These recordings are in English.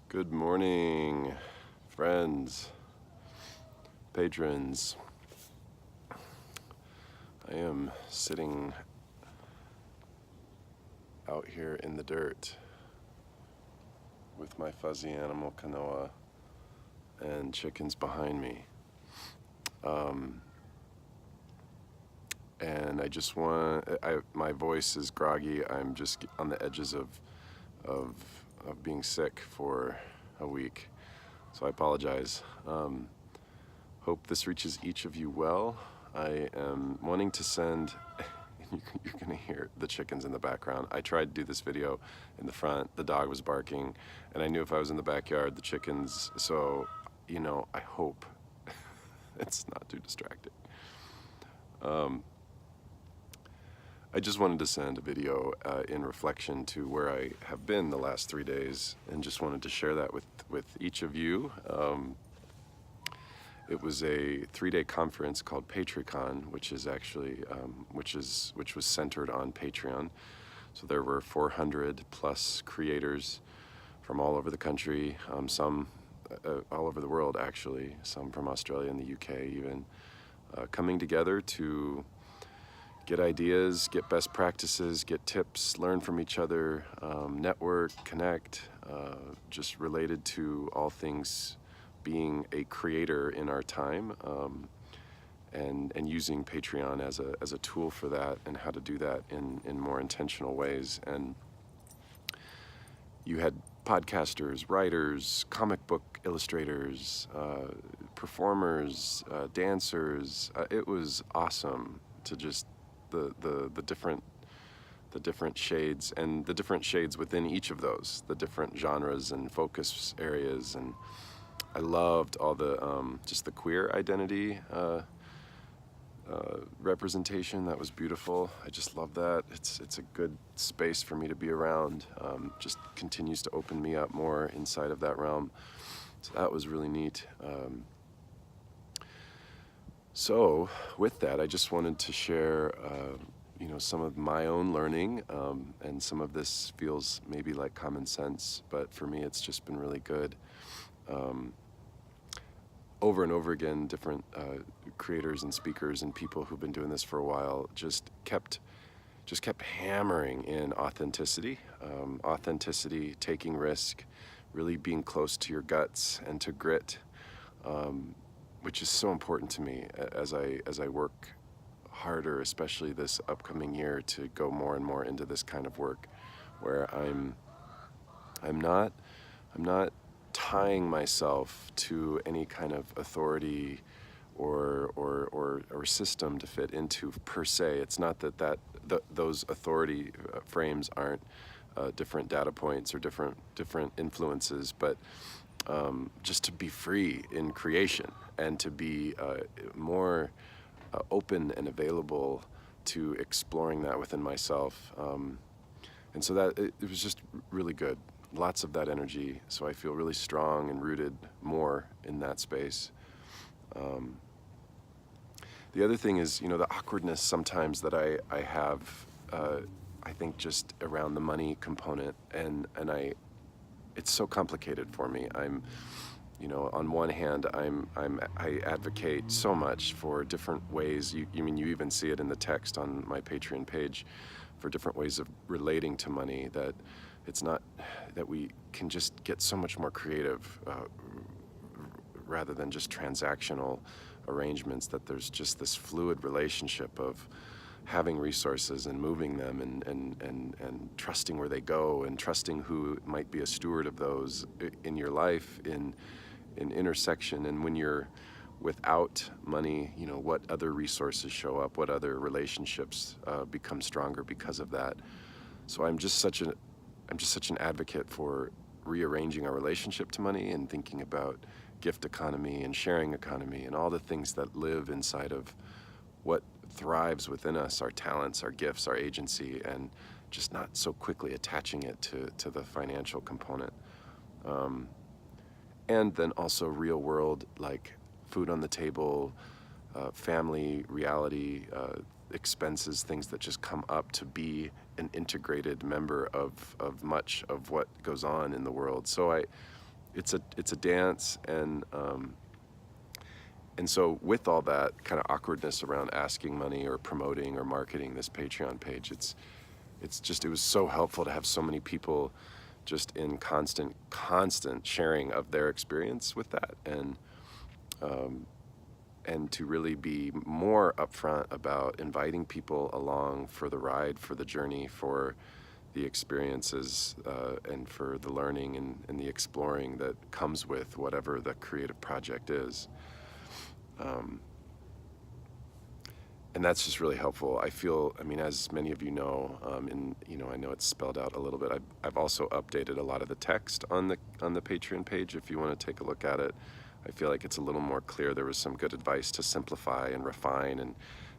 Good morning, friends, patrons. I am sitting out here in the dirt with my fuzzy animal canoa and chickens behind me. And I just my voice is groggy. I'm just on the edges of being sick for a week. So I apologize. Hope this reaches each of you well. I am wanting to send, you're gonna hear the chickens in the background. I tried to do this video in the front, the dog was barking, and I knew if I was in the backyard, the chickens, so, I hope it's not too distracting. I just wanted to send a video in reflection to where I have been the last 3 days, and just wanted to share that with each of you. It was a 3-day conference called PatreCon, which is actually which was centered on Patreon. So there were 400 plus creators from all over the country, some all over the world actually, some from Australia and the UK even, coming together to get ideas, get best practices, get tips, learn from each other, network, connect, just related to all things being a creator in our time, and using Patreon as a tool for that, and how to do that in more intentional ways. And you had podcasters, writers, comic book illustrators, performers, dancers. It was awesome to just the different shades, and the different shades within each of those, the different genres and focus areas. And I loved all the just the queer identity representation. That was beautiful. I just love that. It's a good space for me to be around. Just continues to open me up more inside of that realm. So that was really neat. So with that, I just wanted to share some of my own learning, and some of this feels maybe like common sense, but for me it's just been really good. Over and over again, different creators and speakers and people who've been doing this for a while just kept hammering in authenticity, taking risk, really being close to your guts and to grit, which is so important to me as I work harder, especially this upcoming year, to go more and more into this kind of work, where I'm not tying myself to any kind of authority or system to fit into per se. It's not that those authority frames aren't different data points or different influences, but just to be free in creation, and to be more open and available to exploring that within myself. And so that it was just really good. Lots of that energy, so I feel really strong and rooted more in that space. The other thing is, the awkwardness sometimes that I have, I think just around the money component, and it's so complicated for me. I'm, on one hand, I advocate so much for different ways. You even see it in the text on my Patreon page, for different ways of relating to money, that it's not that we can just get so much more creative, rather than just transactional arrangements, that there's just this fluid relationship of having resources and moving them, and trusting where they go, and trusting who might be a steward of those in your life, in intersection. And when you're without money, what other resources show up, what other relationships become stronger because of that. So I'm just such an advocate for rearranging our relationship to money, and thinking about gift economy and sharing economy, and all the things that live inside of what thrives within us, our talents, our gifts, our agency, and just not so quickly attaching it to the financial component. And then also real world, like food on the table, family reality, expenses, things that just come up, to be an integrated member of much of what goes on in the world. So it's a dance, and so with all that kind of awkwardness around asking money or promoting or marketing this Patreon page, it was so helpful to have so many people just in constant sharing of their experience with that, and to really be more upfront about inviting people along for the ride, for the journey, for the experiences, and for the learning and the exploring that comes with whatever the creative project is. And that's just really helpful. I mean, as many of you know, I know it's spelled out a little bit. I've also updated a lot of the text on the Patreon page. If you want to take a look at it, I feel like it's a little more clear. There was some good advice to simplify and refine, and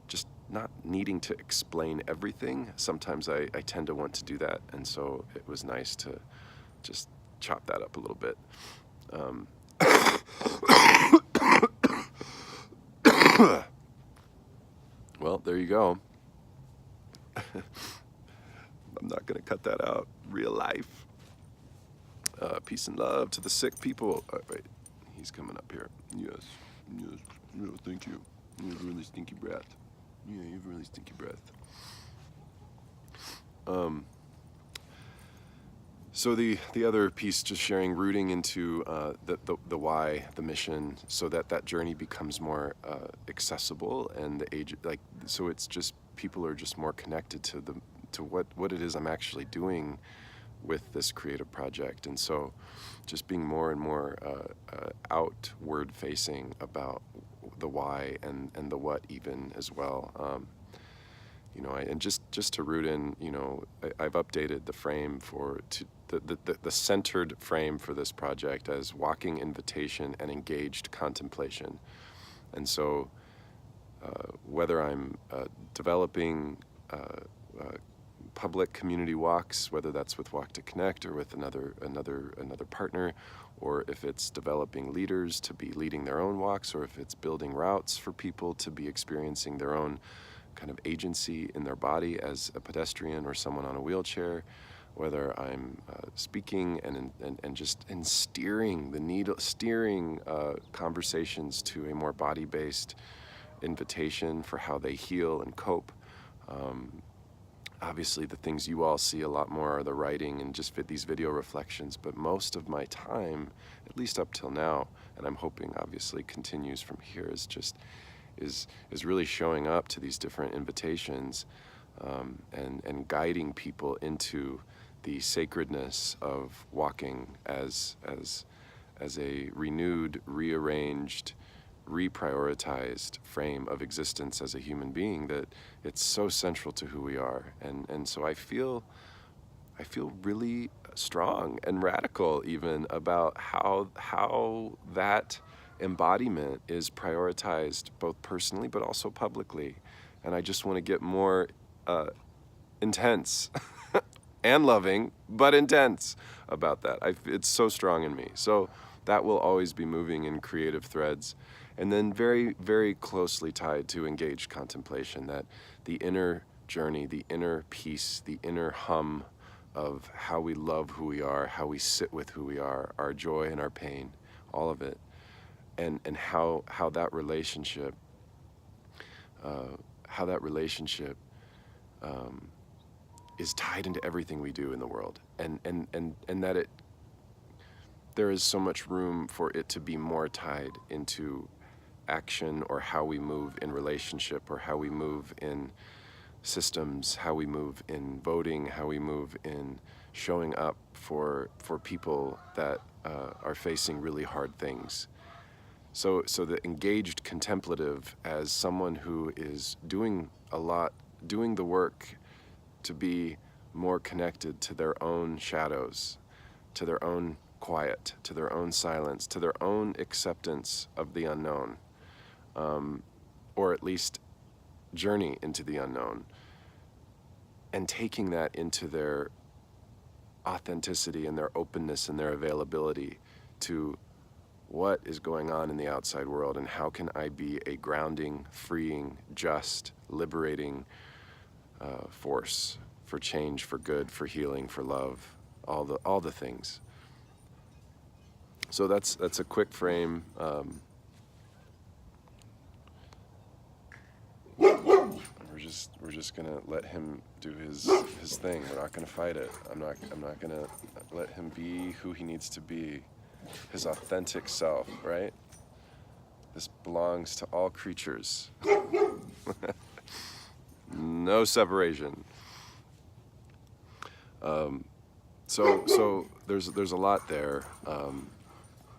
just not needing to explain everything. Sometimes I tend to want to do that, and so it was nice to just chop that up a little bit. Well, there you go. I'm not going to cut that out. Real life. Peace and love to the sick people. Wait, he's coming up here. Yes. No, thank you. You have a really stinky breath. Yeah, you have a really stinky breath. So the other piece, just sharing, rooting into the why, the mission, so that journey becomes more accessible, and the age, like, so it's just people are just more connected to what it is I'm actually doing with this creative project, and so just being more and more outward facing about the why and the what even as well. And just to root in, I've updated the frame the centered frame for this project as walking invitation and engaged contemplation. And so whether I'm developing public community walks, whether that's with Walk to Connect or with another partner, or if it's developing leaders to be leading their own walks, or if it's building routes for people to be experiencing their own kind of agency in their body as a pedestrian or someone on a wheelchair, whether I'm speaking and steering conversations to a more body-based invitation for how they heal and cope. Obviously, the things you all see a lot more are the writing and just these video reflections, but most of my time, at least up till now, and I'm hoping obviously continues from here, is really showing up to these different invitations, and guiding people into the sacredness of walking as a renewed, rearranged, reprioritized frame of existence as a human being, that it's so central to who we are. And so I feel really strong and radical even about how that embodiment is prioritized both personally but also publicly. And I just want to get more intense and loving, but intense about that. It's so strong in me. So that will always be moving in creative threads. And then very, very closely tied to engaged contemplation, that the inner journey, the inner peace, the inner hum of how we love who we are, how we sit with who we are, our joy and our pain, all of it. And how that relationship, is tied into everything we do in the world, and that there is so much room for it to be more tied into action, or how we move in relationship, or how we move in systems, how we move in voting, how we move in showing up for people that are facing really hard things. So the engaged contemplative, as someone who is doing the work to be more connected to their own shadows, to their own quiet, to their own silence, to their own acceptance of the unknown, or at least journey into the unknown, and taking that into their authenticity and their openness and their availability to what is going on in the outside world, and how can I be a grounding, freeing, just, liberating force for change, for good, for healing, for love, all the things. So that's a quick frame. We're just gonna let him do his thing. We're not gonna fight it. I'm not gonna let him be who he needs to be, his authentic self, right? This belongs to all creatures. No separation. So there's a lot there,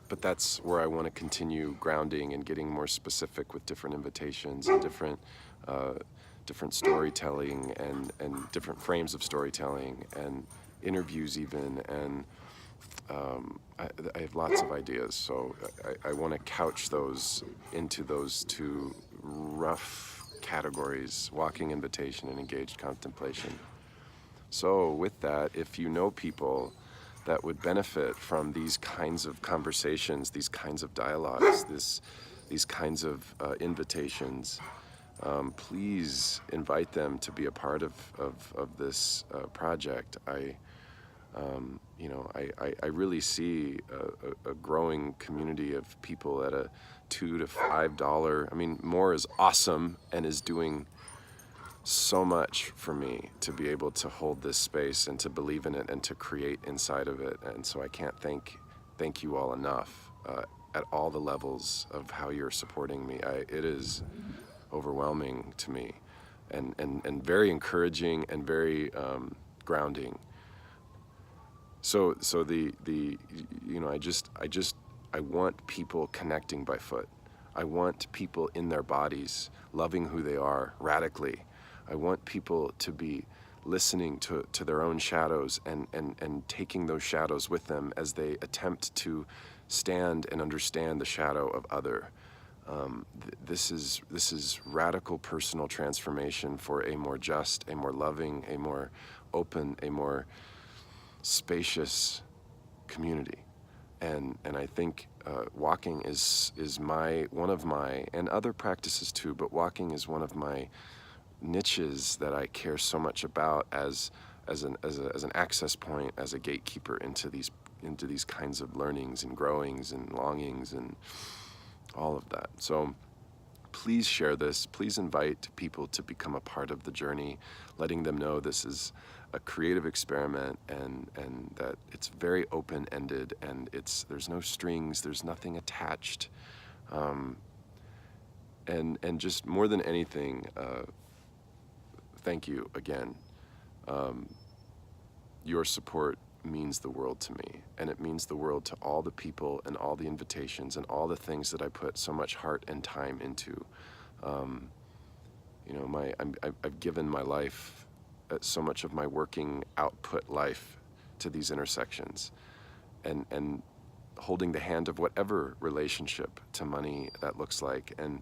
but that's where I want to continue grounding and getting more specific with different invitations and different storytelling and different frames of storytelling and interviews even, and I have lots of ideas. So I want to couch those into those two rough categories: walking invitation and engaged contemplation. So with that, if you know people that would benefit from these kinds of conversations, these kinds of dialogues, these kinds of invitations, please invite them to be a part of this project. I really see a growing community of people at a $2 to $5. I mean, more is awesome and is doing so much for me to be able to hold this space and to believe in it and to create inside of it. And so I can't thank you all enough at all the levels of how you're supporting me. It is overwhelming to me, and very encouraging and very grounding. So I want people connecting by foot. I want people in their bodies, loving who they are radically. I want people to be listening to their own shadows and taking those shadows with them as they attempt to stand and understand the shadow of other. This is radical personal transformation for a more just, a more loving, a more open, a more spacious community. And I think walking is one of my, and other practices too, but walking is one of my niches that I care so much about as an access point, as a gatekeeper into these kinds of learnings and growings and longings and all of that. So please share this. Please invite people to become a part of the journey, letting them know this is a creative experiment and that it's very open-ended and there's no strings, there's nothing attached. And just more than anything, thank you again. Your support means the world to me, and it means the world to all the people and all the invitations and all the things that I put so much heart and time into. I've given my life, so much of my working output life, to these intersections, and holding the hand of whatever relationship to money that looks like. And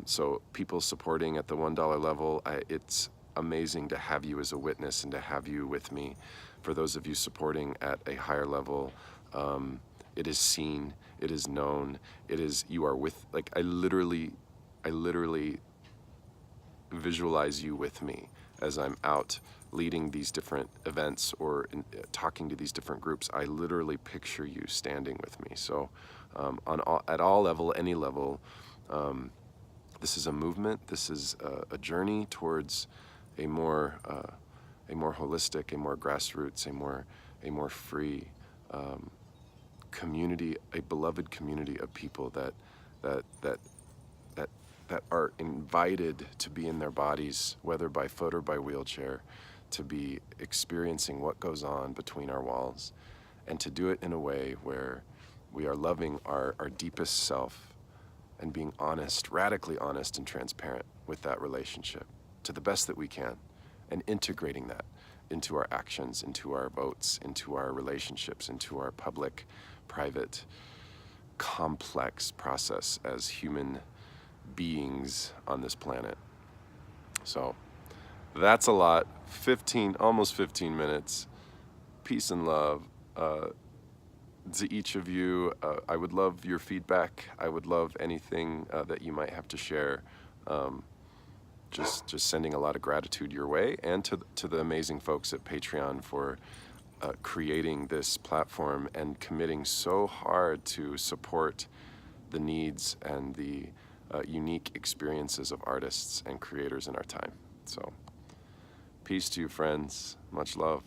so people supporting at the $1 level, it's amazing to have you as a witness and to have you with me. For those of you supporting at a higher level, it is seen, it is known, you are with, like, I literally visualize you with me as I'm out leading these different events or talking to these different groups. I literally picture you standing with me. So at all level, any level, this is a movement. This is a journey towards a more holistic, a more grassroots, a more free community, a beloved community of people that are invited to be in their bodies, whether by foot or by wheelchair, to be experiencing what goes on between our walls, and to do it in a way where we are loving our deepest self and being honest, radically honest and transparent with that relationship to the best that we can, and integrating that into our actions, into our votes, into our relationships, into our public, private, complex process as human beings on this planet. So that's a lot. Almost 15 minutes. Peace and love to each of you. I would love your feedback. I would love anything that you might have to share. Just sending a lot of gratitude your way, and to the amazing folks at Patreon for creating this platform and committing so hard to support the needs and the unique experiences of artists and creators in our time. So, peace to you, friends. Much love.